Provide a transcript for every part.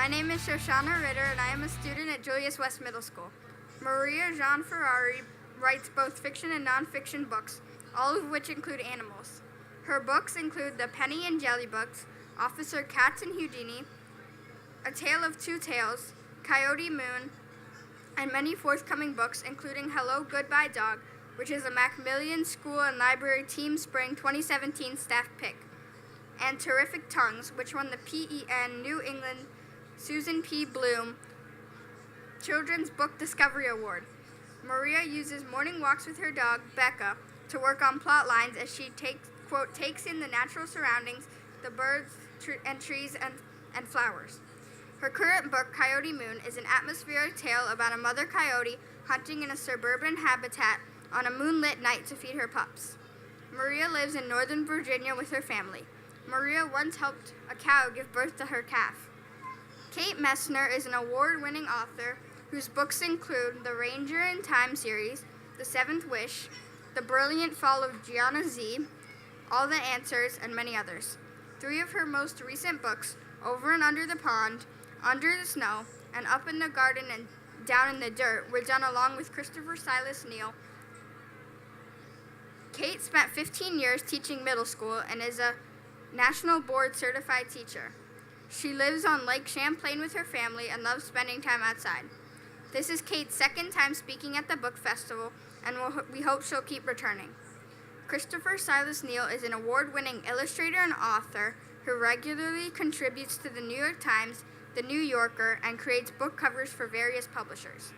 My name is Shoshana Ritter, and I am a student at Julius West Middle School. Maria Gianferrari writes both fiction and nonfiction books, all of which include animals. Her books include The Penny and Jelly Books, Officer Katz and Houdini, A Tale of Two Tales, Coyote Moon, and many forthcoming books, including Hello, Goodbye Dog, which is a Macmillan School and Library Team Spring 2017 staff pick, and Terrific Tongues, which won the PEN New England Susan P. Bloom Children's Book Discovery Award. Maria uses morning walks with her dog, Becca, to work on plot lines as she takes in the natural surroundings, the birds and trees and flowers. Her current book, Coyote Moon, is an atmospheric tale about a mother coyote hunting in a suburban habitat on a moonlit night to feed her pups. Maria lives in Northern Virginia with her family. Maria once helped a cow give birth to her calf. Kate Messner is an award-winning author whose books include the Ranger in Time series, The Seventh Wish, The Brilliant Fall of Gianna Z, All the Answers, and many others. 3 of her most recent books, Over and Under the Pond, Under the Snow, and Up in the Garden and Down in the Dirt, were done along with Christopher Silas Neal. Kate spent 15 years teaching middle school and is a National Board certified teacher. She lives on Lake Champlain with her family and loves spending time outside. This is Kate's second time speaking at the book festival, and we hope she'll keep returning. Christopher Silas Neal is an award-winning illustrator and author who regularly contributes to the New York Times, the New Yorker, and creates book covers for various publishers.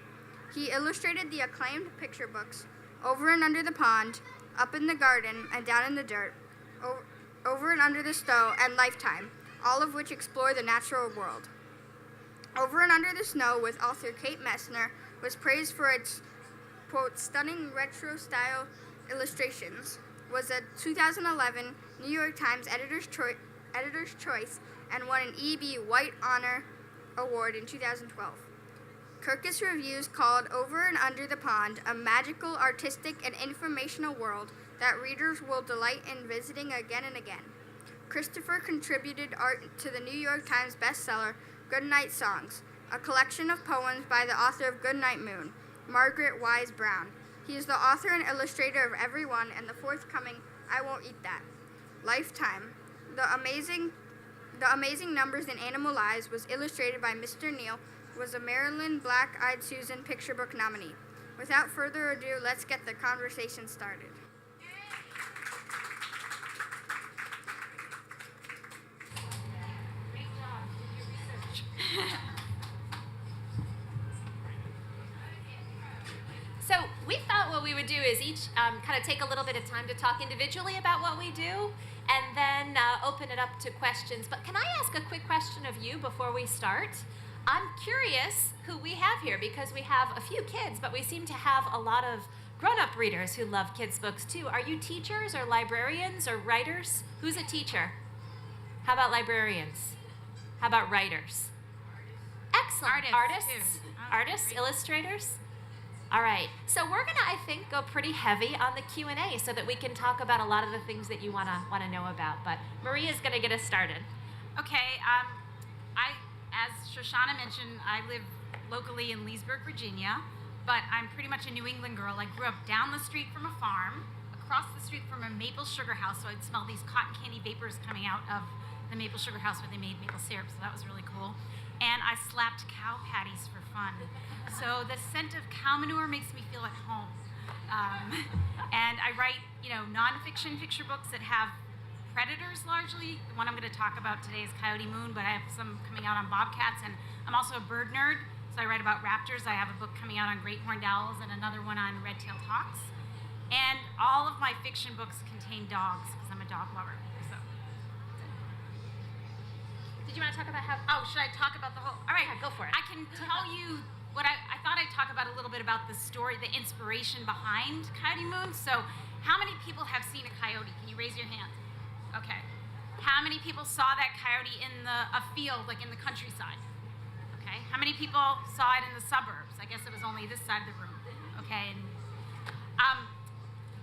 He illustrated the acclaimed picture books Over and Under the Pond, Up in the Garden, and Down in the Dirt, Over and Under the Snow, and Lifetime, all of which explore the natural world. Over and Under the Snow, with author Kate Messner, was praised for its, quote, stunning retro-style illustrations, was a 2011 New York Times Editor's Choice, and won an E.B. White Honor Award in 2012. Kirkus Reviews called Over and Under the Pond a magical, artistic, and informational world that readers will delight in visiting again and again. Christopher contributed art to the New York Times bestseller Goodnight Songs, a collection of poems by the author of Goodnight Moon, Margaret Wise Brown. He is the author and illustrator of Every One and the forthcoming I Won't Eat That. Lifetime, the amazing numbers in animal lives, was illustrated by Mr. Neal, was a Maryland Black-Eyed Susan picture book nominee. Without further ado, let's get the conversation started. So we thought what we would do is each kind of take a little bit of time to talk individually about what we do and then open it up to questions. But can I ask a quick question of you before we start? I'm curious who we have here because we have a few kids, but we seem to have a lot of grown-up readers who love kids' books too. Are you teachers or librarians or writers? Who's a teacher? How about librarians? How about writers? Excellent. Artists, illustrators? All right, so we're gonna, I think, go pretty heavy on the Q&A so that we can talk about a lot of the things that you wanna know about. But Maria's gonna get us started. Okay, as Shoshana mentioned, I live locally in Leesburg, Virginia, but I'm pretty much a New England girl. I grew up down the street from a farm, across the street from a maple sugar house, so I'd smell these cotton candy vapors coming out of the maple sugar house where they made maple syrup, so that was really cool. And I slapped cow patties for fun. So the scent of cow manure makes me feel at home. And I write, nonfiction picture books that have predators largely. The one I'm going to talk about today is Coyote Moon, but I have some coming out on bobcats, and I'm also a bird nerd, so I write about raptors. I have a book coming out on great horned owls and another one on red-tailed hawks. And all of my fiction books contain dogs, because I'm a dog lover. Did you want to talk about how? Oh, should I talk about the whole? All right, yeah, go for it. I can tell you what I thought I'd talk about a little bit about the story, the inspiration behind Coyote Moon. So, how many people have seen a coyote? Can you raise your hand? Okay. How many people saw that coyote in a field, like in the countryside? Okay. How many people saw it in the suburbs? I guess it was only this side of the room. Okay. And,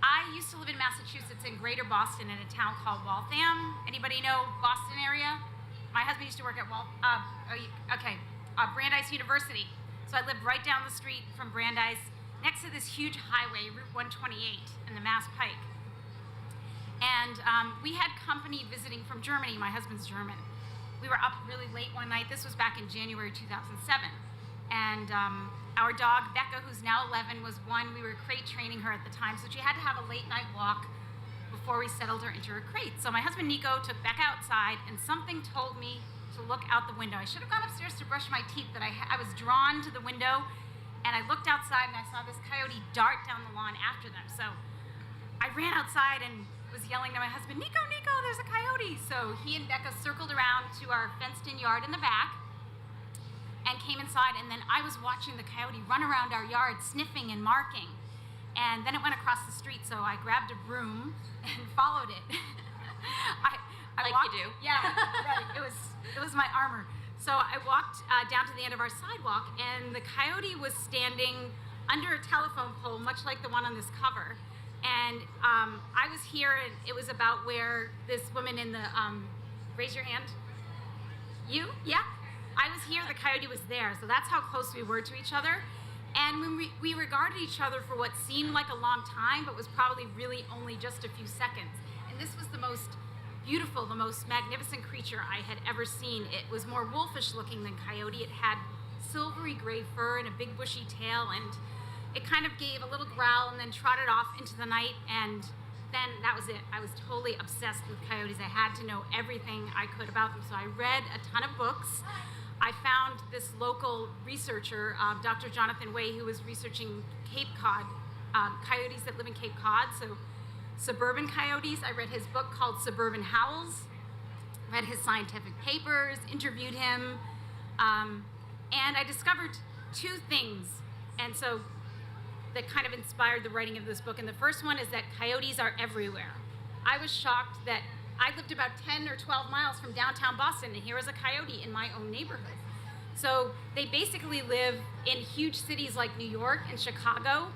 I used to live in Massachusetts in Greater Boston in a town called Waltham. Anybody know Boston area? my husband used to work at Brandeis University. So I lived right down the street from Brandeis, next to this huge highway, Route 128 in the Mass Pike. And we had company visiting from Germany. My husband's German. We were up really late one night. This was back in January 2007. And our dog, Becca, who's now 11, was one. We were crate training her at the time, so she had to have a late night walk before we settled her into her crate. So my husband, Nico, took Becca outside, and something told me to look out the window. I should have gone upstairs to brush my teeth, but I was drawn to the window, and I looked outside, and I saw this coyote dart down the lawn after them. So I ran outside and was yelling to my husband, Nico, Nico, there's a coyote. So he and Becca circled around to our fenced-in yard in the back and came inside, and then I was watching the coyote run around our yard, sniffing and marking. And then it went across the street, so I grabbed a broom and followed it. I like walked, you do. Yeah, right. It was my armor. So I walked down to the end of our sidewalk, and the coyote was standing under a telephone pole, much like the one on this cover. And I was here, and it was about where this woman in the, raise your hand. You? Yeah? I was here, the coyote was there, so that's how close we were to each other. And when we regarded each other for what seemed like a long time, but was probably really only just a few seconds. And this was the most beautiful, the most magnificent creature I had ever seen. It was more wolfish looking than coyote. It had silvery gray fur and a big bushy tail, and it kind of gave a little growl and then trotted off into the night, and then that was it. I was totally obsessed with coyotes. I had to know everything I could about them, so I read a ton of books. I found this local researcher, Dr. Jonathan Way, who was researching Cape Cod, coyotes that live in Cape Cod, so suburban coyotes. I read his book called Suburban Howls, read his scientific papers, interviewed him, and I discovered two things, and so that kind of inspired the writing of this book. And the first one is that coyotes are everywhere. I was shocked that I lived about 10 or 12 miles from downtown Boston, and here was a coyote in my own neighborhood. So they basically live in huge cities like New York and Chicago,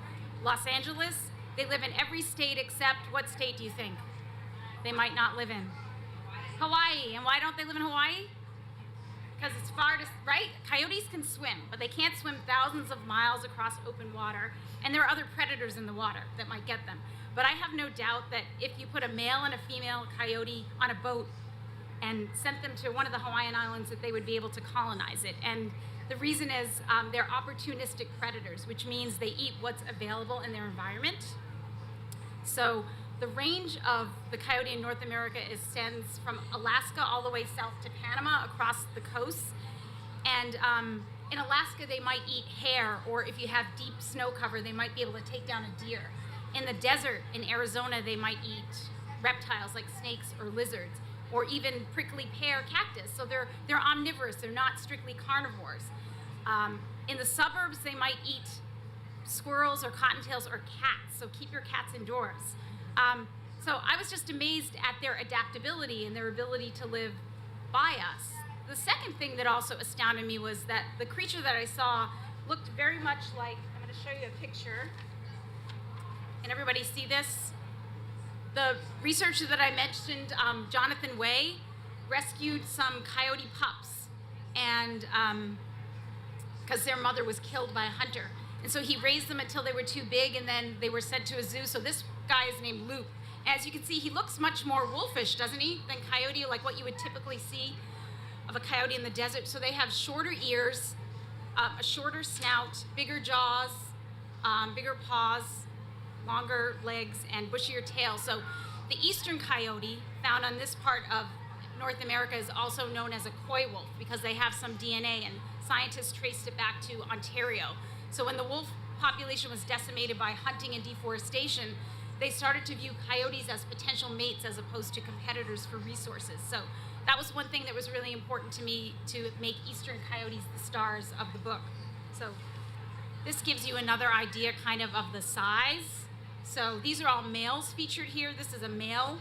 Los Angeles. They live in every state except, what state do you think they might not live in? Hawaii. And why don't they live in Hawaii? Because it's far to, right? Coyotes can swim, but they can't swim thousands of miles across open water. And there are other predators in the water that might get them. But I have no doubt that if you put a male and a female coyote on a boat and sent them to one of the Hawaiian Islands, that they would be able to colonize it. And the reason is they're opportunistic predators, which means they eat what's available in their environment. So the range of the coyote in North America extends from Alaska all the way south to Panama across the coast. And in Alaska, they might eat hare, or if you have deep snow cover, they might be able to take down a deer. In the desert in Arizona, they might eat reptiles like snakes or lizards, or even prickly pear cactus. So they're omnivorous, they're not strictly carnivores. In the suburbs, they might eat squirrels or cottontails or cats, so keep your cats indoors. So I was just amazed at their adaptability and their ability to live by us. The second thing that also astounded me was that the creature that I saw looked very much like, I'm going to show you a picture. Can everybody see this? The researcher that I mentioned, Jonathan Way, rescued some coyote pups, and because their mother was killed by a hunter. And so he raised them until they were too big, and then they were sent to a zoo. So this guy is named Luke. As you can see, he looks much more wolfish, doesn't he, than coyote, like what you would typically see of a coyote in the desert. So they have shorter ears, a shorter snout, bigger jaws, bigger paws, longer legs, and bushier tail. So the eastern coyote found on this part of North America is also known as a coy wolf because they have some DNA, and scientists traced it back to Ontario. So when the wolf population was decimated by hunting and deforestation, they started to view coyotes as potential mates as opposed to competitors for resources. So that was one thing that was really important to me, to make eastern coyotes the stars of the book. So this gives you another idea kind of the size. So these are all males featured here. This is a male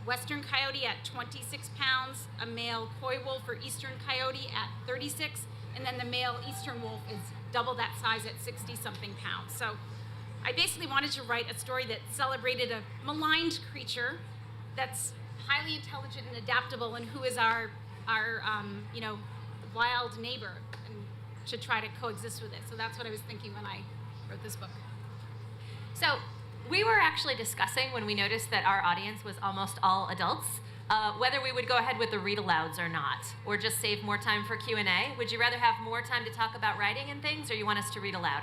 western coyote at 26 pounds, a male coy wolf or eastern coyote at 36, and then the male eastern wolf is double that size at 60-something pounds. So I basically wanted to write a story that celebrated a maligned creature that's highly intelligent and adaptable, and who is our our wild neighbor and should try to coexist with it. So that's what I was thinking when I wrote this book. So we were actually discussing when we noticed that our audience was almost all adults, whether we would go ahead with the read-alouds or not, or just save more time for Q&A. Would you rather have more time to talk about writing and things, or you want us to read aloud?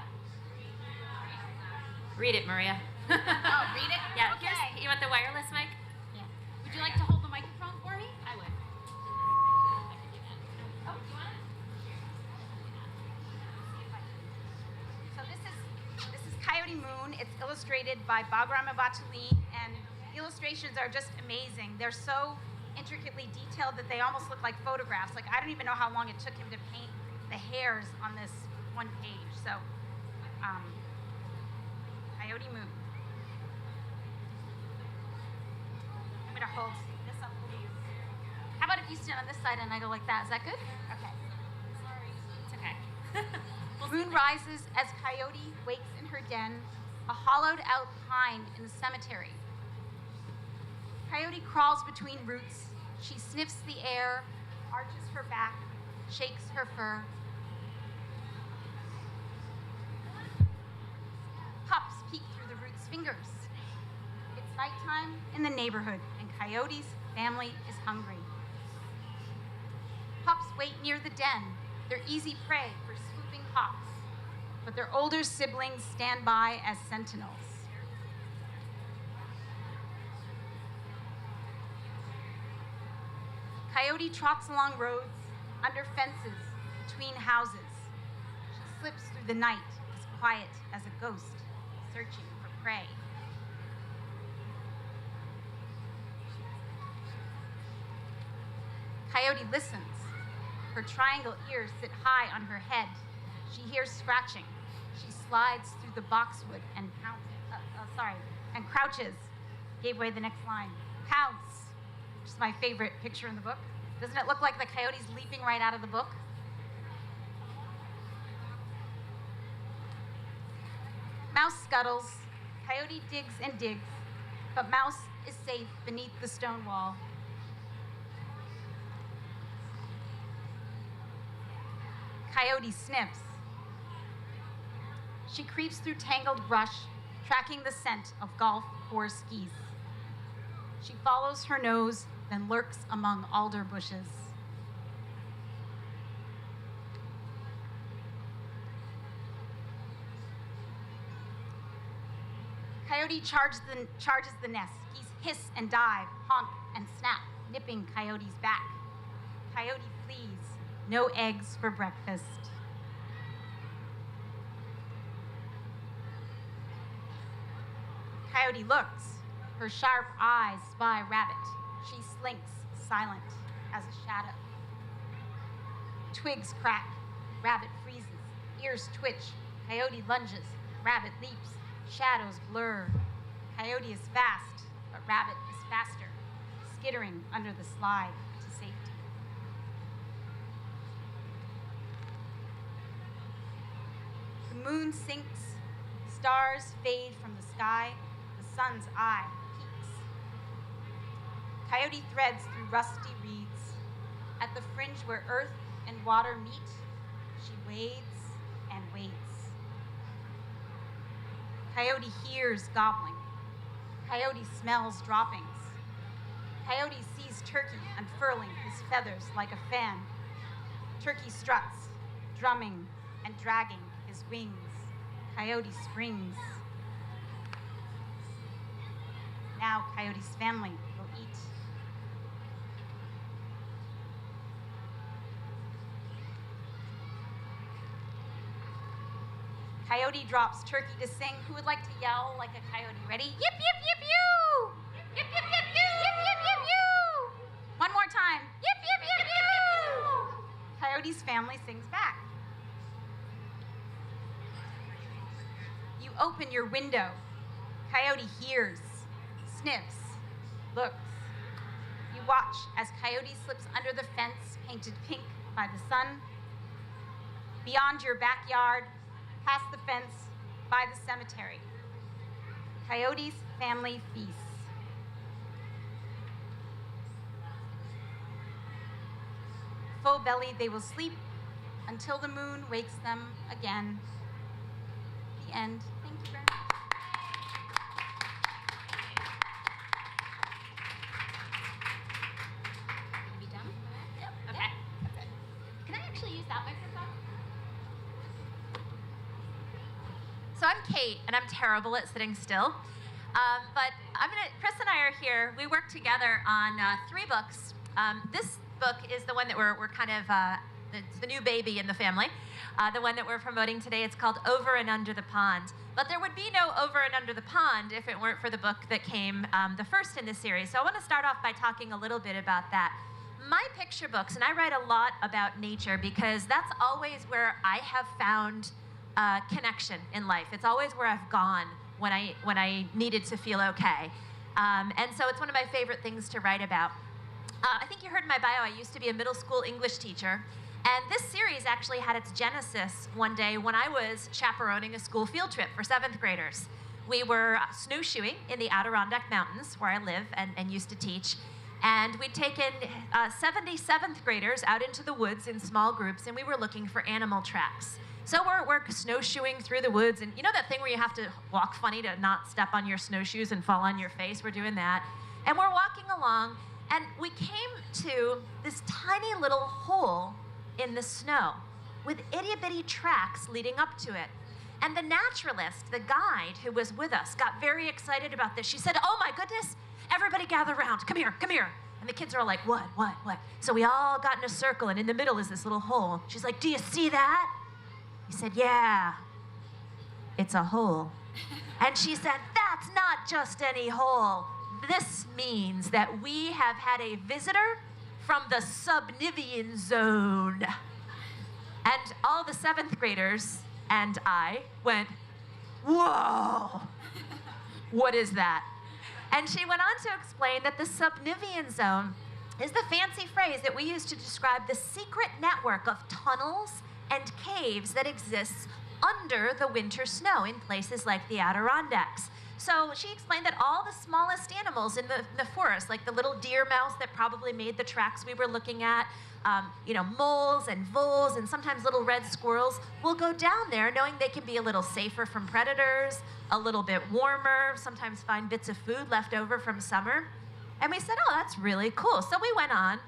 Read it, Maria. Oh, read it? Yeah. Okay. You want the wireless mic? Yeah. Would you like to hold the microphone for me? I would. I can do that. Oh, you want it? So this is Coyote Moon. It's illustrated by Bagram Abatali, and the illustrations are just amazing. They're so intricately detailed that they almost look like photographs. Like, I don't even know how long it took him to paint the hairs on this one page. So, Coyote Moon. I'm gonna hold this up for you. How about if you stand on this side and I go like that? Is that good? Okay. Sorry. It's okay. Moon rises as Coyote wakes in her den, a hollowed-out pine in the cemetery. Coyote crawls between roots. She sniffs the air, arches her back, shakes her fur. Pups peek through the root's fingers. It's nighttime in the neighborhood, and Coyote's family is hungry. Pups wait near the den. They're easy prey for swooping hawks, but their older siblings stand by as sentinels. Coyote trots along roads, under fences, between houses. She slips through the night, as quiet as a ghost, searching for prey. Coyote listens. Her triangle ears sit high on her head. She hears scratching. She slides through the boxwood and crouches. Gave away the next line. Pounce, which is my favorite picture in the book. Doesn't it look like the coyote's leaping right out of the book? Mouse scuttles. Coyote digs and digs, but Mouse is safe beneath the stone wall. Coyote sniffs. She creeps through tangled brush, tracking the scent of golf horse geese. She follows her nose, then lurks among alder bushes. Coyote charges the nest. Geese hiss and dive, honk and snap, nipping Coyote's back. Coyote flees. No eggs for breakfast. Coyote looks. Her sharp eyes spy rabbit. She slinks, silent as a shadow. Twigs crack. Rabbit freezes. Ears twitch. Coyote lunges. Rabbit leaps. Shadows blur. Coyote is fast, but rabbit is faster, skittering under the slide to safety. The moon sinks. Stars fade from the sky. The sun's eye peaks. Coyote threads through rusty reeds. At the fringe where earth and water meet, she wades and waits. Coyote hears gobbling. Coyote smells droppings. Coyote sees Turkey unfurling his feathers like a fan. Turkey struts, drumming and dragging his wings. Coyote springs. Now Coyote's family will eat. Coyote drops Turkey to sing. Who would like to yell like a coyote? Ready? Yip, yip, yip, you! Yip, yip, yip, you! Yip, yip, yip, you! One more time. Yip, yip, yip, you! Coyote's family sings back. You open your window. Coyote hears, sniffs, looks. You watch as Coyote slips under the fence painted pink by the sun. Beyond your backyard, past the fence, by the cemetery. Coyote's family feasts. full belly, they will sleep until the moon wakes them again. The end. Thank you very much. Are we done? Yep. Okay. That's it. Can I actually use that microphone? So I'm Kate, and I'm terrible at sitting still. But Chris and I are here. We work together on 3 books. This book is the one that we're kind of, it's the new baby in the family. The one that we're promoting today, it's called Over and Under the Pond. But there would be no Over and Under the Pond if it weren't for the book that came the first in this series. So I want to start off by talking a little bit about that. My picture books, and I write a lot about nature because that's always where I have found connection in life. It's always where I've gone when I needed to feel okay. And so it's one of my favorite things to write about. I think you heard in my bio, I used to be a middle school English teacher. And this series actually had its genesis one day when I was chaperoning a school field trip for 7th graders. We were snowshoeing in the Adirondack Mountains, where I live and used to teach. And we'd taken 77th graders out into the woods in small groups, and we were looking for animal tracks. So we're snowshoeing through the woods, and you know that thing where you have to walk funny to not step on your snowshoes and fall on your face? We're doing that. And we're walking along, and we came to this tiny little hole in the snow with itty-bitty tracks leading up to it. And the naturalist, the guide who was with us, got very excited about this. She said, "Oh my goodness, everybody gather around. Come here, come here." And the kids are all like, what? So we all got in a circle, and in the middle is this little hole. She's like, "Do you see that?" He said, "Yeah, it's a hole." And she said, "That's not just any hole. This means that we have had a visitor from the subnivean zone." And all the 7th graders and I went, "Whoa, what is that?" And she went on to explain that the subnivean zone is the fancy phrase that we use to describe the secret network of tunnels and caves that exists under the winter snow in places like the Adirondacks. So she explained that all the smallest animals in the forest, like the little deer mouse that probably made the tracks we were looking at, moles and voles and sometimes little red squirrels, will go down there knowing they can be a little safer from predators, a little bit warmer, sometimes find bits of food left over from summer. And we said, "Oh, that's really cool." So we went on.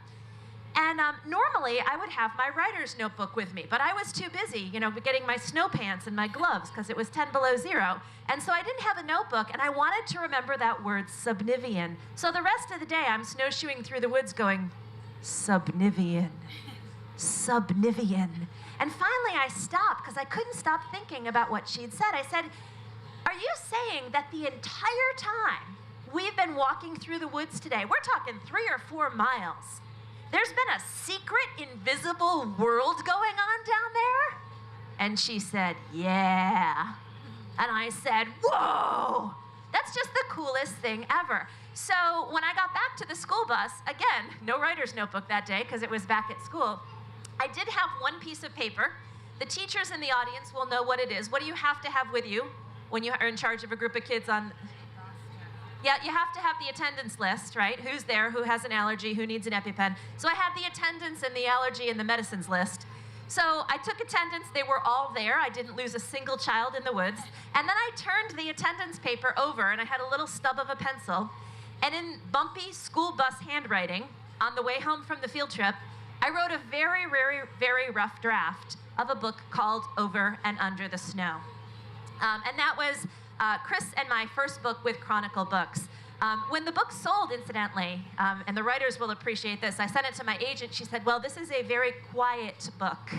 And normally I would have my writer's notebook with me, but I was too busy, getting my snow pants and my gloves because it was 10 below zero. And so I didn't have a notebook, and I wanted to remember that word subnivean. So the rest of the day I'm snowshoeing through the woods going, subnivean, subnivean. And finally I stopped because I couldn't stop thinking about what she'd said. I said, "Are you saying that the entire time we've been walking through the woods today, we're talking 3 or 4 miles, there's been a secret, invisible world going on down there?" And she said, "Yeah." And I said, "Whoa, that's just the coolest thing ever." So when I got back to the school bus, again, no writer's notebook that day because it was back at school, I did have one piece of paper. The teachers in the audience will know what it is. What do you have to have with you when you are in charge of a group of kids on... Yeah, you have to have the attendance list, right? Who's there, who has an allergy, who needs an EpiPen. So I had the attendance and the allergy and the medicines list. So I took attendance, they were all there. I didn't lose a single child in the woods. And then I turned the attendance paper over and I had a little stub of a pencil. And in bumpy school bus handwriting, on the way home from the field trip, I wrote a very, very, very rough draft of a book called Over and Under the Snow. And that was Chris and my first book with Chronicle Books. When the book sold, incidentally, and the writers will appreciate this, I sent it to my agent. She said, "Well, this is a very quiet book.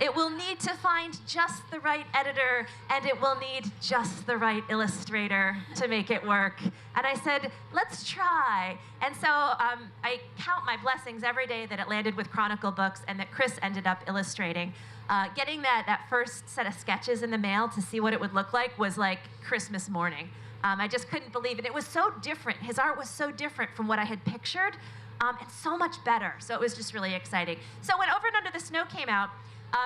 It will need to find just the right editor, and it will need just the right illustrator to make it work." And I said, "Let's try." And so I count my blessings every day that it landed with Chronicle Books and that Chris ended up illustrating. Getting that first set of sketches in the mail to see what it would look like was like Christmas morning. I just couldn't believe it. It was so different. His art was so different from what I had pictured, and so much better. So it was just really exciting. So when Over and Under the Snow came out,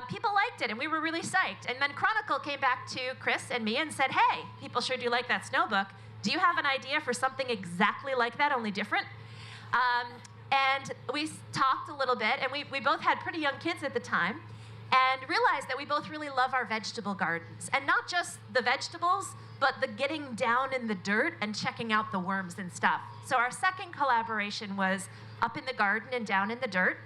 people liked it, and we were really psyched. And then Chronicle came back to Chris and me and said, "Hey, people sure do like that snow book. Do you have an idea for something exactly like that, only different?" And we talked a little bit, and we both had pretty young kids at the time, and realized that we both really love our vegetable gardens. And not just the vegetables, but the getting down in the dirt and checking out the worms and stuff. So our second collaboration was up in the garden and down in the dirt.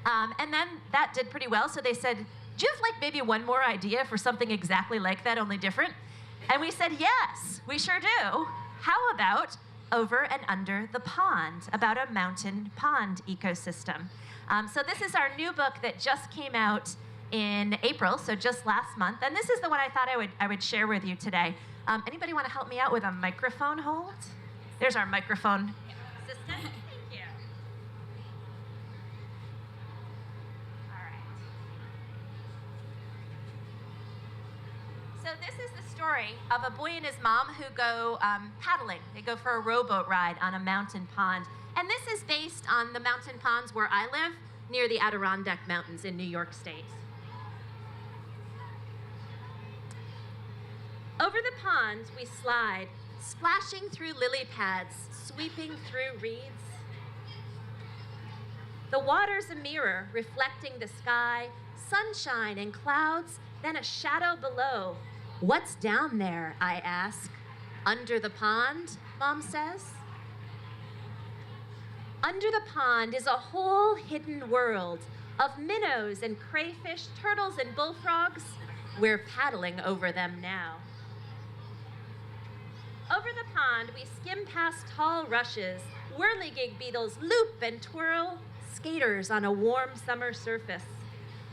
And then that did pretty well, so they said, do you have like maybe one more idea for something exactly like that, only different? And we said, yes, we sure do. How about Over and Under the Pond, about a mountain pond ecosystem? So this is our new book that just came out in April, so just last month. And this is the one I thought I would share with you today. Anybody want to help me out with a microphone hold? There's our microphone assistant. Thank you. All right. So this is the story of a boy and his mom who go paddling. They go for a rowboat ride on a mountain pond. And this is based on the mountain ponds where I live, near the Adirondack Mountains in New York State. Over the pond we slide, splashing through lily pads, sweeping through reeds. The water's a mirror, reflecting the sky, sunshine and clouds, then a shadow below. What's down there, I ask. Under the pond, Mom says. Under the pond is a whole hidden world of minnows and crayfish, turtles and bullfrogs. We're paddling over them now. Over the pond, we skim past tall rushes, whirligig beetles loop and twirl, skaters on a warm summer surface.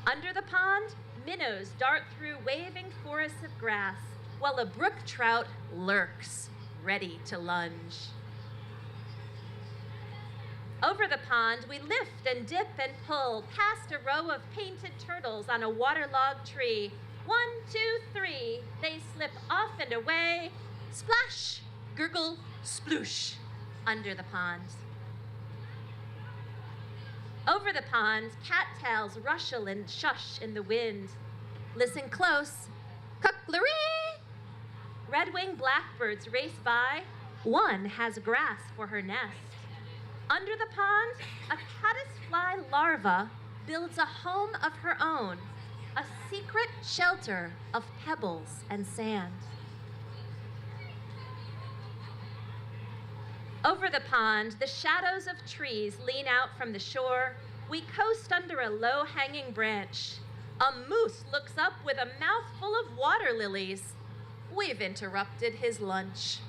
Under the pond, minnows dart through waving forests of grass, while a brook trout lurks, ready to lunge. Over the pond, we lift and dip and pull past a row of painted turtles on a waterlogged tree. 1, 2, 3, they slip off and away. Splash, gurgle, sploosh, under the pond. Over the pond, cattails rustle and shush in the wind. Listen close. Cuckleree! Red-winged blackbirds race by. One has grass for her nest. Under the pond, a caddisfly larva builds a home of her own, a secret shelter of pebbles and sand. Over the pond, the shadows of trees lean out from the shore. We coast under a low-hanging branch. A moose looks up with a mouthful of water lilies. We've interrupted his lunch.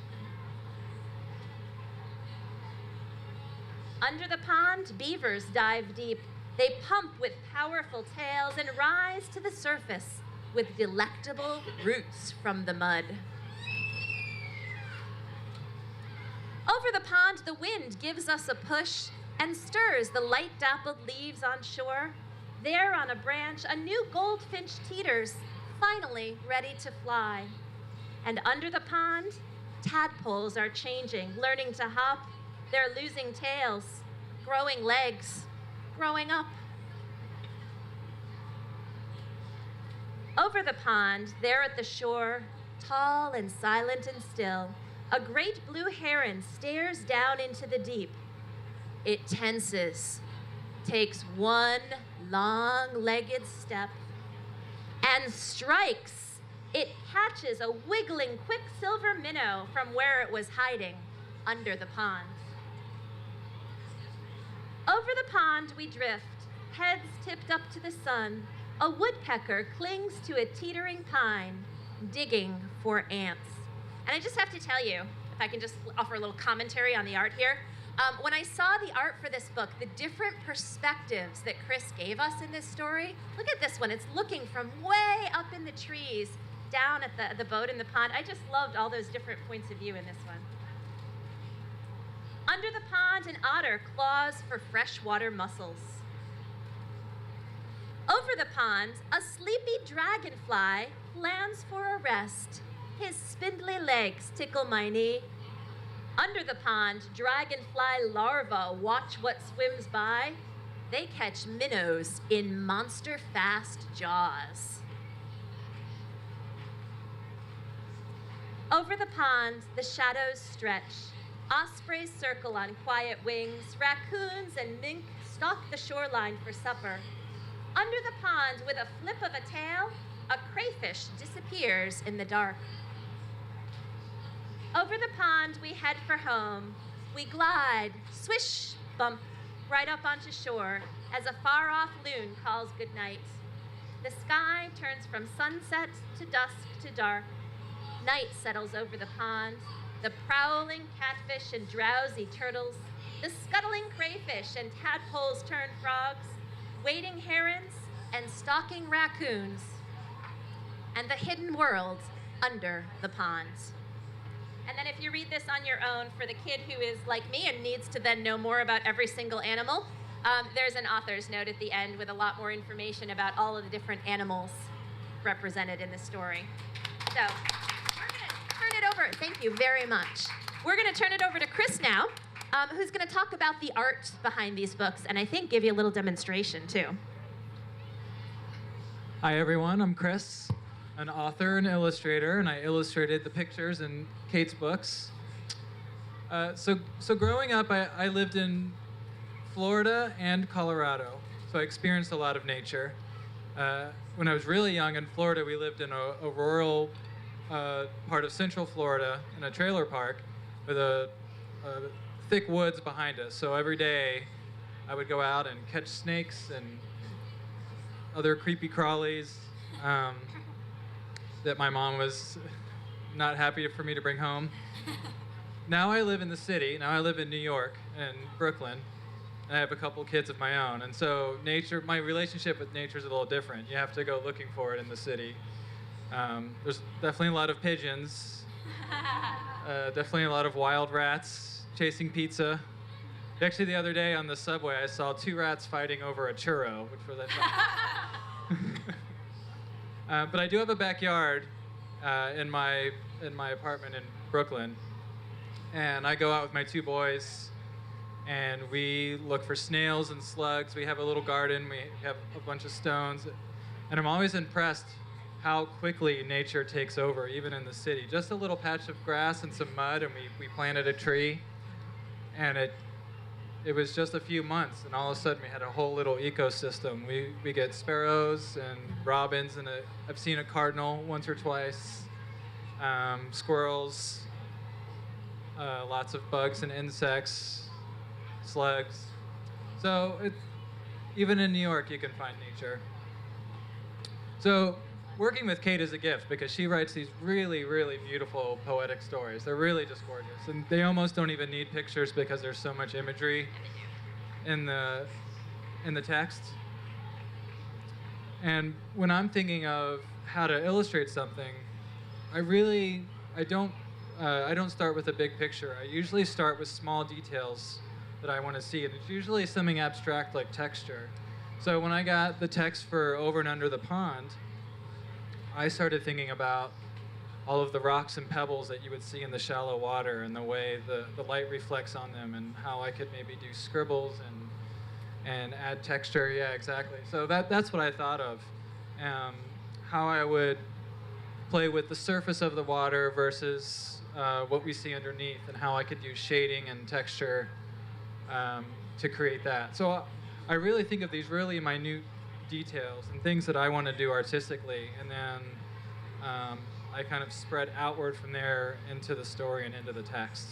Under the pond, beavers dive deep. They pump with powerful tails and rise to the surface with delectable roots from the mud. Over the pond, the wind gives us a push and stirs the light-dappled leaves on shore. There on a branch, a new goldfinch teeters, finally ready to fly. And under the pond, tadpoles are changing, learning to hop. They're losing tails, growing legs, growing up. Over the pond, there at the shore, tall and silent and still, a great blue heron stares down into the deep. It tenses, takes one long-legged step, and strikes. It catches a wiggling quicksilver minnow from where it was hiding under the pond. Over the pond we drift, heads tipped up to the sun. A woodpecker clings to a teetering pine, digging for ants. And I just have to tell you, if I can just offer a little commentary on the art here. When I saw the art for this book, the different perspectives that Chris gave us in this story, look at this one. It's looking from way up in the trees down at the boat in the pond. I just loved all those different points of view in this one. Under the pond, an otter claws for freshwater mussels. Over the pond, a sleepy dragonfly lands for a rest. His spindly legs tickle my knee. Under the pond, dragonfly larvae watch what swims by. They catch minnows in monster-fast jaws. Over the pond, the shadows stretch. Ospreys circle on quiet wings, raccoons and mink stalk the shoreline for supper. Under the pond, with a flip of a tail, a crayfish disappears in the dark. Over the pond, we head for home. We glide, swish, bump, right up onto shore as a far-off loon calls goodnight. The sky turns from sunset to dusk to dark. Night settles over the pond. The prowling catfish and drowsy turtles, the scuttling crayfish and tadpoles turn frogs, wading herons and stalking raccoons, and the hidden world under the pond. And then if you read this on your own, for the kid who is like me and needs to then know more about every single animal, there's an author's note at the end with a lot more information about all of the different animals represented in the story. So we're going to turn it over. Thank you very much. We're going to turn it over to Chris now, who's going to talk about the art behind these books and I think give you a little demonstration too. Hi everyone, I'm Chris, an author and illustrator, and I illustrated the pictures in Kate's books. So growing up, I lived in Florida and Colorado, so I experienced a lot of nature. When I was really young in Florida, we lived in a rural part of Central Florida in a trailer park with a thick woods behind us. So every day I would go out and catch snakes and other creepy crawlies that my mom was not happy for me to bring home. Now I live in the city. Now I live in New York and Brooklyn. And I have a couple kids of my own. And so my relationship with nature is a little different. You have to go looking for it in the city. There's definitely a lot of pigeons. Definitely a lot of wild rats chasing pizza. Actually, the other day on the subway, I saw 2 rats fighting over a churro, which was but I do have a backyard in my apartment in Brooklyn, and I go out with my 2 boys, and we look for snails and slugs. We have a little garden. We have a bunch of stones, and I'm always impressed how quickly nature takes over, even in the city. Just a little patch of grass and some mud, and we planted a tree, and it was just a few months, and all of a sudden we had a whole little ecosystem. We get sparrows and robins, and I've seen a cardinal once or twice, squirrels, lots of bugs and insects, slugs. So even in New York you can find nature. So working with Kate is a gift because she writes these really, really beautiful poetic stories. They're really just gorgeous. And they almost don't even need pictures because there's so much imagery in the text. And when I'm thinking of how to illustrate something, I don't start with a big picture. I usually start with small details that I want to see, and it's usually something abstract like texture. So when I got the text for Over and Under the Pond, I started thinking about all of the rocks and pebbles that you would see in the shallow water and the way the light reflects on them and how I could maybe do scribbles and add texture. Yeah, exactly. So that's what I thought of. How I would play with the surface of the water versus what we see underneath, and how I could use shading and texture to create that. So I really think of these really minute details and things that I want to do artistically, and then I kind of spread outward from there into the story and into the text.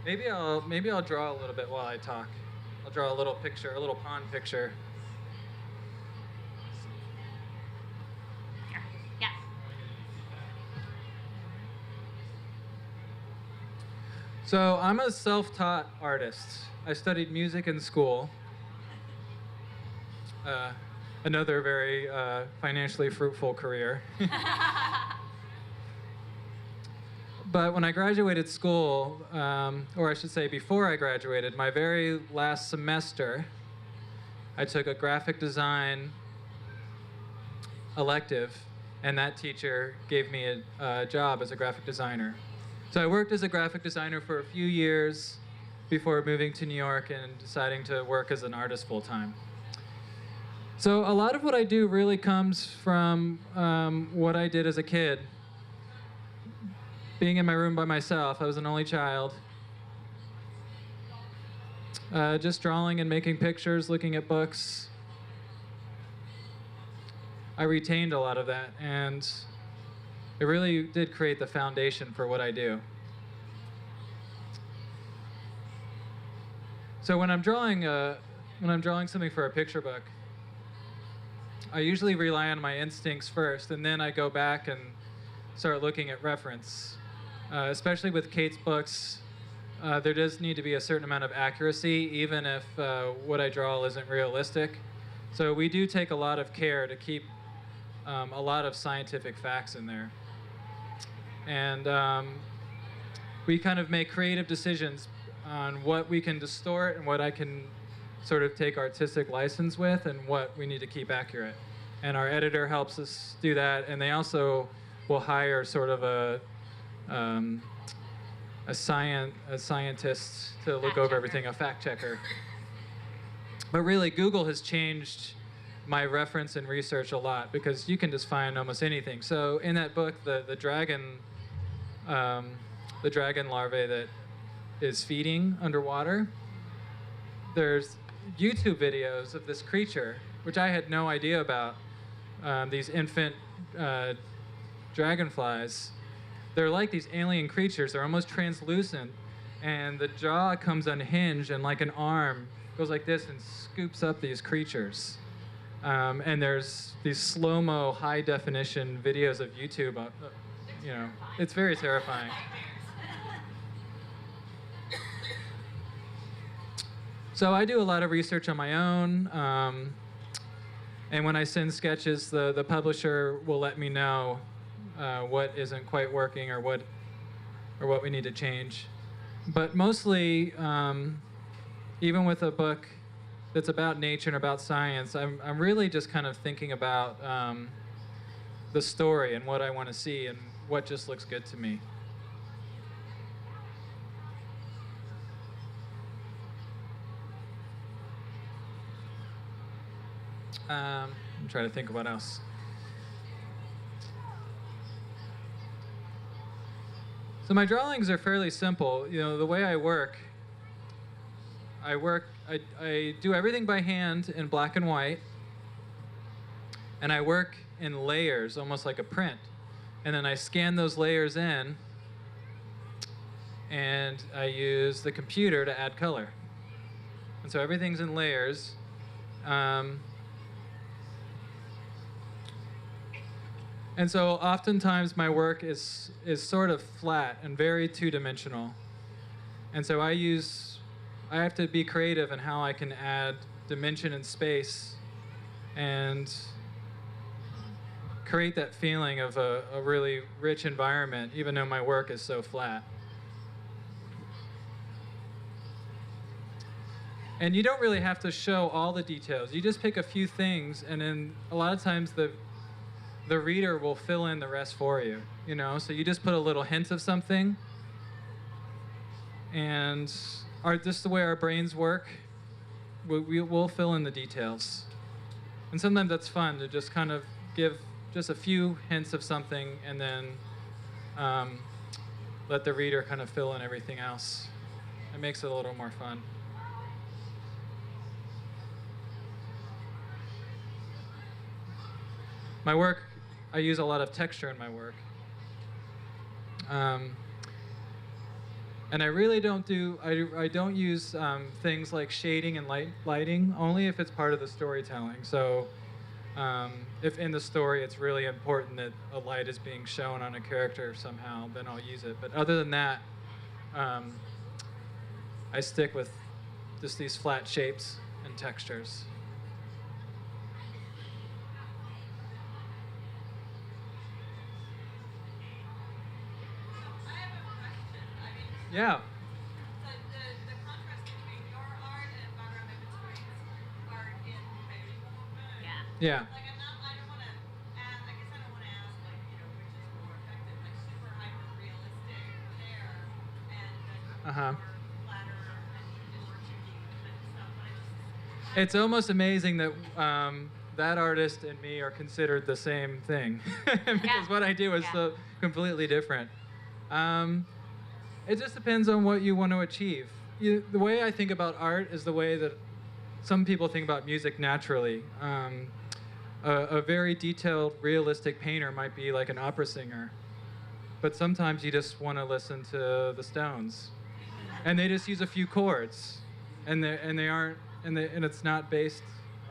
Maybe I'll draw a little bit while I talk. I'll draw a little picture, a little pond picture. Yeah. So I'm a self-taught artist. I studied music in school. Another very financially fruitful career. But when I graduated school, or I should say before I graduated, my very last semester, I took a graphic design elective, and that teacher gave me a job as a graphic designer. So I worked as a graphic designer for a few years before moving to New York and deciding to work as an artist full-time. So a lot of what I do really comes from what I did as a kid. Being in my room by myself, I was an only child, just drawing and making pictures, looking at books. I retained a lot of that, and it really did create the foundation for what I do. So when I'm drawing something for a picture book, I usually rely on my instincts first, and then I go back and start looking at reference. Especially with Kate's books, there does need to be a certain amount of accuracy, even if what I draw isn't realistic. So we do take a lot of care to keep a lot of scientific facts in there. And we kind of make creative decisions on what we can distort and what I can sort of take artistic license with, and what we need to keep accurate. And our editor helps us do that, and they also will hire sort of a scientist to look over everything, a fact checker. But really, Google has changed my reference and research a lot, because you can just find almost anything. So in that book, the dragon larvae that is feeding underwater, there's YouTube videos of this creature, which I had no idea about. These infant dragonflies, they're like these alien creatures. They're almost translucent, and the jaw comes unhinged, and like an arm goes like this and scoops up these creatures. And there's these slow-mo, high-definition videos of YouTube. It's very terrifying. So I do a lot of research on my own. And when I send sketches, the publisher will let me know what isn't quite working, or what we need to change. But mostly, even with a book that's about nature and about science, I'm really just kind of thinking about the story and what I want to see and what just looks good to me. I'm trying to think of what else. So my drawings are fairly simple. The way I do everything by hand in black and white, and I work in layers, almost like a print. And then I scan those layers in, and I use the computer to add color. And so everything's in layers. And so oftentimes my work is sort of flat and very two-dimensional. And so I have to be creative in how I can add dimension and space and create that feeling of a really rich environment, even though my work is so flat. And you don't really have to show all the details. You just pick a few things, and then a lot of times the reader will fill in the rest for you, So you just put a little hint of something, and just the way our brains work, we'll fill in the details. And sometimes that's fun to just kind of give just a few hints of something, and then let the reader kind of fill in everything else. It makes it a little more fun. My work, I use a lot of texture in my work. And I really don't I don't use things like shading and lighting, only if it's part of the storytelling. So if in the story it's really important that a light is being shown on a character somehow, then I'll use it. But other than that, I stick with just these flat shapes and textures. Yeah. The contrast between your art and background art in Coyote Pups. Yeah. Yeah. I don't want to ask, which is more effective, super hyper realistic there, and more flatter and more tricky kind of stuff. But It's almost amazing that that artist and me are considered the same thing, because what I do is so completely different. It just depends on what you want to achieve. the way I think about art is the way that some people think about music naturally. A very detailed, realistic painter might be like an opera singer, but sometimes you just want to listen to the Stones, and they just use a few chords, and it's not based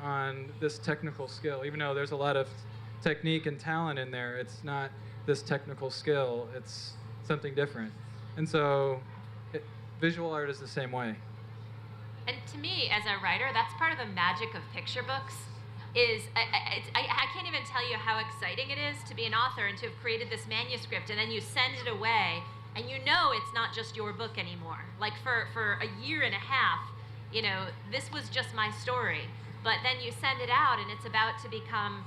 on this technical skill. Even though there's a lot of technique and talent in there, it's not this technical skill. It's something different, and so visual art is the same way. And to me, as a writer, that's part of the magic of picture books. I can't even tell you how exciting it is to be an author and to have created this manuscript, and then you send it away, and you know it's not just your book anymore. Like for a year and a half, you know, this was just my story. But then you send it out, and it's about to become,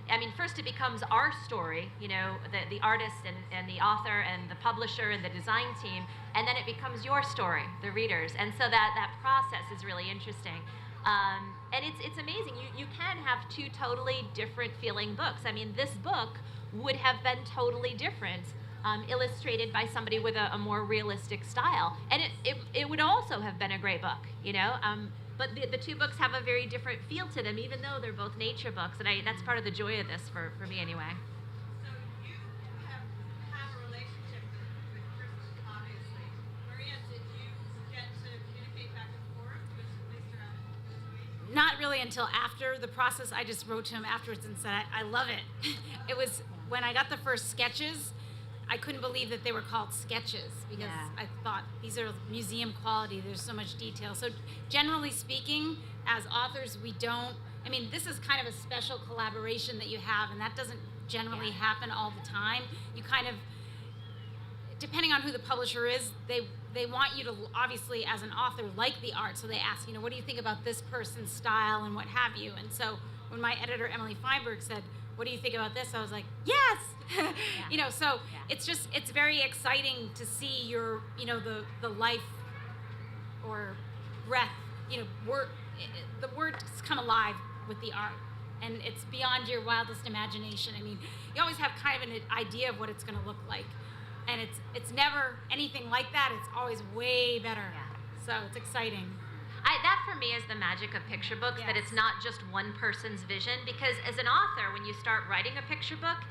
I mean, first it becomes our story, you know, the artist and the author and the publisher and the design team, and then it becomes your story, the readers. And so that process is really interesting. And it's amazing. You can have two totally different feeling books. I mean, this book would have been totally different, illustrated by somebody with a more realistic style. And it would also have been a great book, you know? But the two books have a very different feel to them, even though they're both nature books. And that's part of the joy of this for me anyway. So you have a relationship with Chris, obviously. Maria, did you get to communicate back and forth with Mr. Not really until after the process. I just wrote to him afterwards and said, I love it. It was when I got the first sketches, I couldn't believe that they were called sketches because I thought these are museum quality. There's so much detail. So generally speaking, as authors, we don't, I mean, this is kind of a special collaboration that you have, and that doesn't generally happen all the time. You kind of, depending on who the publisher is, they want you to, obviously, as an author, like the art. So they ask, you know, what do you think about this person's style and what have you? And so when my editor, Emily Feinberg, said, what do you think about this? I was like, yes! You know, so it's just, it's very exciting to see your, you know, the life or breath, you know, the words come alive with the art. And it's beyond your wildest imagination. I mean, you always have kind of an idea of what it's going to look like. And it's never anything like that. It's always way better. So it's exciting. That for me is the magic of picture books, that it's not just one person's vision, because as an author, when you start writing a picture book,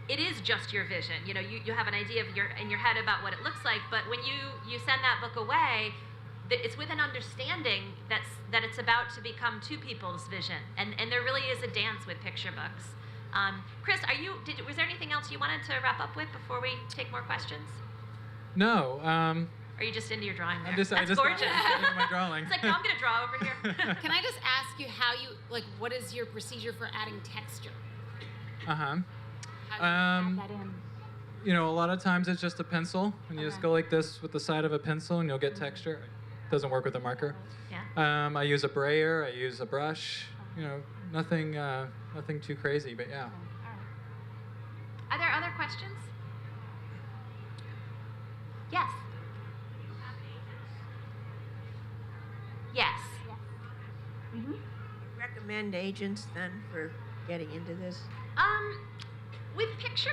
it is just your vision. You know, you have an idea in your head about what it looks like, but when you send that book away, it's with an understanding that it's about to become two people's vision, and there really is a dance with picture books. Chris, was there anything else you wanted to wrap up with before we take more questions? No. Are you just into your drawing there? That's gorgeous. I'm into my drawing. It's like, no, I'm going to draw over here. Can I just ask you how you, like, what is your procedure for adding texture? Uh-huh. How do you add that in? You know, a lot of times it's just a pencil, and you just go like this with the side of a pencil, and you'll get texture. It doesn't work with a marker. Yeah. I use a brayer. I use a brush. You know, nothing too crazy, but yeah. All right. Are there other questions? Yes. Yes. Recommend agents then for getting into this? With picture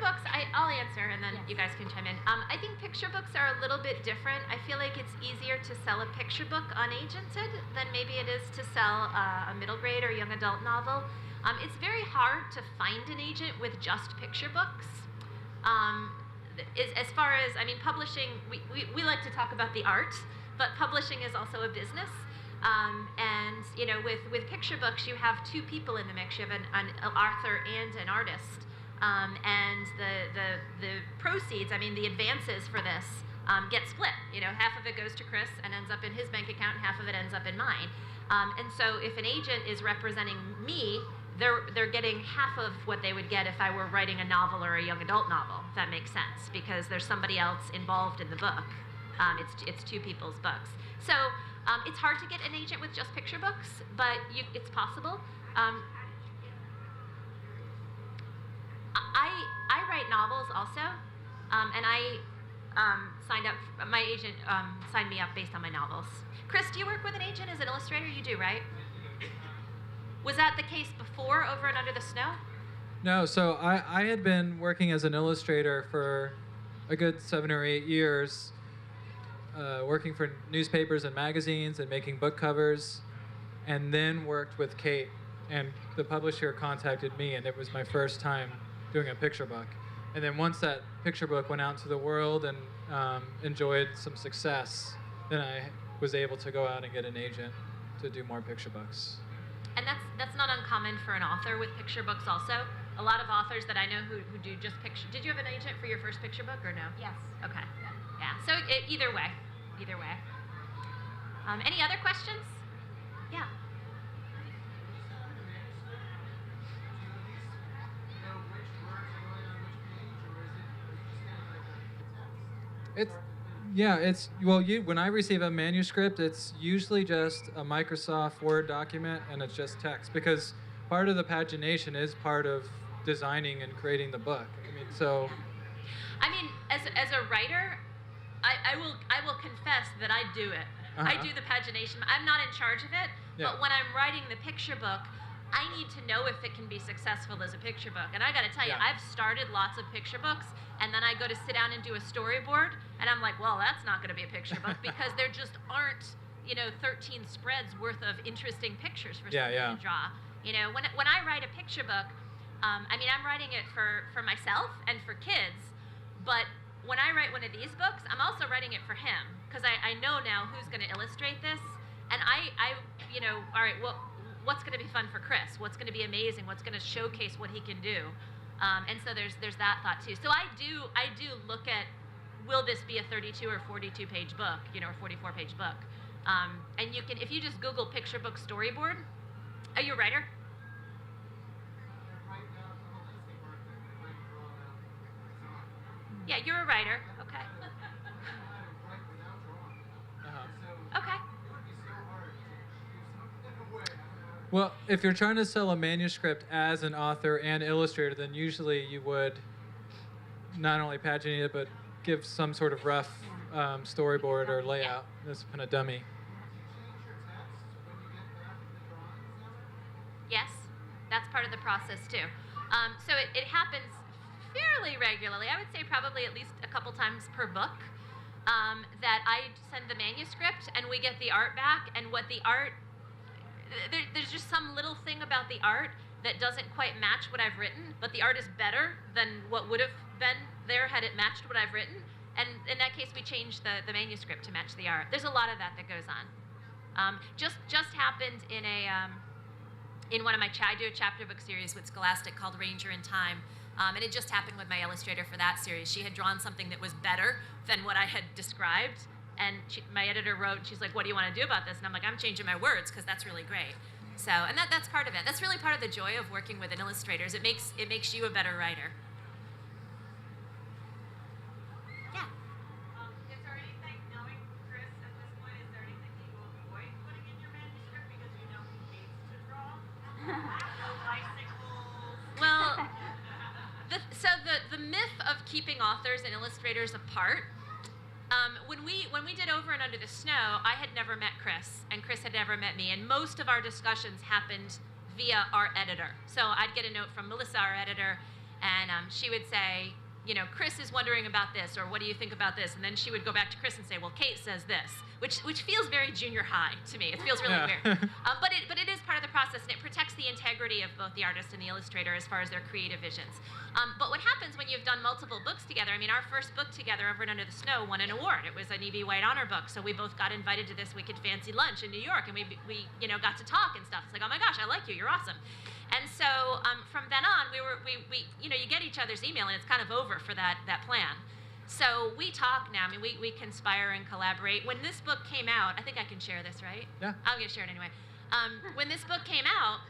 books, I'll answer and then you guys can chime in. I think picture books are a little bit different. I feel like it's easier to sell a picture book unagented than maybe it is to sell a middle grade or young adult novel. It's very hard to find an agent with just picture books. As far as, I mean, publishing, we like to talk about the art, but publishing is also a business. And you know, with picture books, you have two people in the mix. You have an author and an artist, and the proceeds, I mean, the advances for this get split. You know, half of it goes to Chris and ends up in his bank account, and half of it ends up in mine. And so, if an agent is representing me, they're getting half of what they would get if I were writing a novel or a young adult novel. If that makes sense, because there's somebody else involved in the book. It's two people's books. So. It's hard to get an agent with just picture books, but it's possible. I write novels also, and I signed up. My agent signed me up based on my novels. Chris, do you work with an agent as an illustrator? You do, right? Was that the case before Over and Under the Snow? No, so I had been working as an illustrator for a good 7 or 8 years. working for newspapers and magazines and making book covers, and then worked with Kate. And the publisher contacted me, and it was my first time doing a picture book. And then once that picture book went out to the world and enjoyed some success, then I was able to go out and get an agent to do more picture books. And that's not uncommon for an author with picture books also. A lot of authors that I know who do just picture. Did you have an agent for your first picture book or no? Yes. Okay. Yeah. So either way. Any other questions? Yeah. When I receive a manuscript, it's usually just a Microsoft Word document and it's just text, because part of the pagination is part of designing and creating the book. I mean, as a writer, I will confess that I do it. I do the pagination. I'm not in charge of it, but when I'm writing the picture book, I need to know if it can be successful as a picture book. And I got to tell you, I've started lots of picture books, and then I go to sit down and do a storyboard, and I'm like, well, that's not going to be a picture book because there just aren't, 13 spreads worth of interesting pictures for somebody to draw. When I write a picture book, I'm writing it for myself and for kids, but when I write one of these books, I'm also writing it for him, because I know now who's going to illustrate this, and all right, well, what's going to be fun for Chris? What's going to be amazing? What's going to showcase what he can do? And so there's that thought too. So I do look at, will this be a 32 or 42 page book, or 44 page book? And you can, if you just Google picture book storyboard. Are you a writer? Yeah, you're a writer. Okay. Okay. Well, if you're trying to sell a manuscript as an author and illustrator, then usually you would not only paginate it, but give some sort of rough storyboard or layout. That's kind of dummy. Yes, that's part of the process too. So it happens fairly regularly. I would say probably at least a couple times per book that I send the manuscript and we get the art back, and what the art, there's just some little thing about the art that doesn't quite match what I've written, but the art is better than what would have been there had it matched what I've written. And in that case, we change the manuscript to match the art. There's a lot of that goes on. Just happened in one of my, I do a chapter book series with Scholastic called Ranger in Time. And it just happened with my illustrator for that series. She had drawn something that was better than what I had described. And my editor wrote, she's like, what do you want to do about this? And I'm like, I'm changing my words because that's really great. So, and that's part of it. That's really part of the joy of working with an illustrator, is it makes you a better writer. Yeah. Is there anything, knowing Chris at this point, is there anything you will avoid putting in your manuscript because you know he hates to draw? Bicycles. Well, the myth of keeping authors and illustrators apart. When we did Over and Under the Snow, I had never met Chris, and Chris had never met me, and most of our discussions happened via our editor. So I'd get a note from Melissa, our editor, and she would say, Chris is wondering about this, or what do you think about this? And then she would go back to Chris and say, well, Kate says this, which feels very junior high to me. It feels really weird. But it is part of the process, and it protects the integrity of both the artist and the illustrator as far as their creative visions. But what happens when you've done multiple books together, our first book together, Over and Under the Snow, won an award. It was an E.B. White honor book, so we both got invited to this wicked fancy lunch in New York, and we got to talk and stuff. It's like, oh my gosh, I like you, you're awesome. And so from then on, we you get each other's email, and it's kind of over for that plan. So we talk now. We conspire and collaborate. When this book came out, I think I can share this, right? Yeah. I'm gonna share it anyway. When this book came out,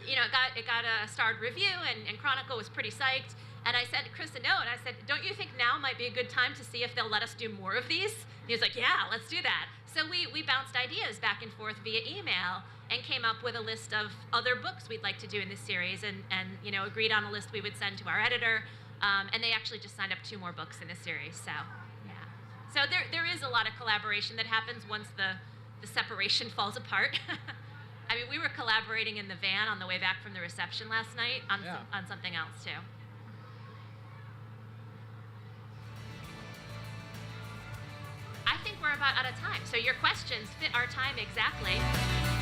it got a starred review, and Chronicle was pretty psyched. And I sent Chris a note, and I said, don't you think now might be a good time to see if they'll let us do more of these? And he was like, yeah, let's do that. So we bounced ideas back and forth via email and came up with a list of other books we'd like to do in this series, and agreed on a list we would send to our editor. And they actually just signed up 2 more books in this series. So, yeah. So there is a lot of collaboration that happens once the separation falls apart. We were collaborating in the van on the way back from the reception last night on something else too. I think we're about out of time. So your questions fit our time exactly.